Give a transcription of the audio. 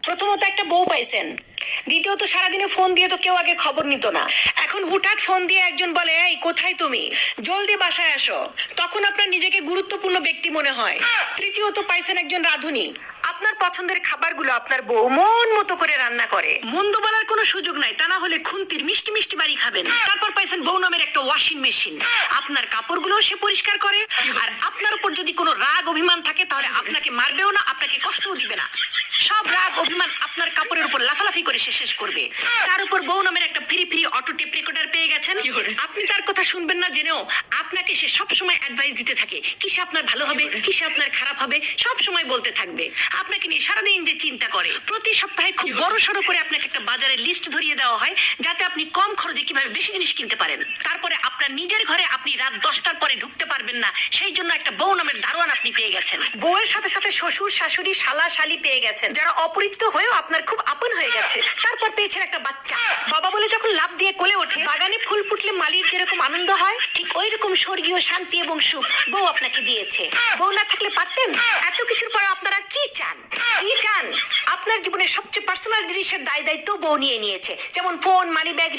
প্রথমত একটা বউ পাইছেন, দ্বিতীয়ত সারাদিনে ফোন দিয়ে তো কেউ আগে খবর নিত না। এখন হুটহাট ফোন দিয়ে একজন বলে, এই কোথায় তুমি, জলদি বাসায় আসো, তখন আপনার নিজেকে গুরুত্বপূর্ণ ব্যক্তি মনে হয়। তৃতীয়ত পাইছেন একজন রাঁধুনি, আপনার পছন্দের খাবারগুলো আপনার বউ মন মতো করে রান্না করে, মন্দ বলার কোনো সুযোগ নাই, তা না হলে খুন্তির মিষ্টি মিষ্টি বাড়ি খাবেন। তারপর পাইছেন বউ নামের একটা ওয়াশিং মেশিন, আপনার কাপড়গুলো সে পরিষ্কার করে, আর আপনার উপর যদি কোনো রাগ অভিমান থাকে তাহলে আপনাকে মারবেও না, আপনাকে কষ্টও দিবে না। সব রাগ অভিমান আপনার কাপড়ের উপর লাফালাফি করে সে শেষ করবে। তার উপর বউ নামের একটা free free auto tape recorder পেয়ে গেছেন, আপনি তার কথা শুনবেন না জেনেও আপনাকে সে সব সময় অ্যাডভাইস দিতে থাকে, কিসে আপনার ভালো হবে, কিসে আপনার খারাপ হবে, সব সময় বলতে থাকবে। আপনাকে নিয়ে সারাদিন যে চিন্তা করে, প্রতি সপ্তাহে খুব বড় সড়ো করে আপনাকে একটা বাজারের লিস্ট ধরিয়ে দেওয়া হয়, যাতে আপনি কম খরচে কিভাবে বেশি জিনিস কিনতে পারেন। তারপরে আপনার নিজের ঘরে আপনি রাত 10টার পরে ঢুকতে পারবেন না, সেই জন্য একটা বউ নামের দারোয়ান আপনি পেয়ে গেছেন। বউয়ের সাথে সাথে শ্বশুর শাশুড়ি শালা শালি পেয়ে গেছেন, যারা অপরিচিত হয়েও আপনার খুব আপন হয়ে গেছে। তারপর পেয়েছেন একটা বাচ্চা, বাবা বলে যখন লাফ দিয়ে কোলে ওঠে, বাগানে ফুল ফুটলে মালির যেরকম আনন্দ হয়, ঠিক ওই রকম স্বর্গীয় শান্তি এবং সুখ বউ আপনাকে দিয়েছে। বউ না থাকলে পারতেন? এত কিছুর পর আপনারা কি চান? কি চান? আপনার জীবনের সবচেয়ে পার্সোনাল জিনিসের দায় দায়িত্ব বউ নিয়ে নিয়েছে, যেমন ফোন, মানি ব্যাগ,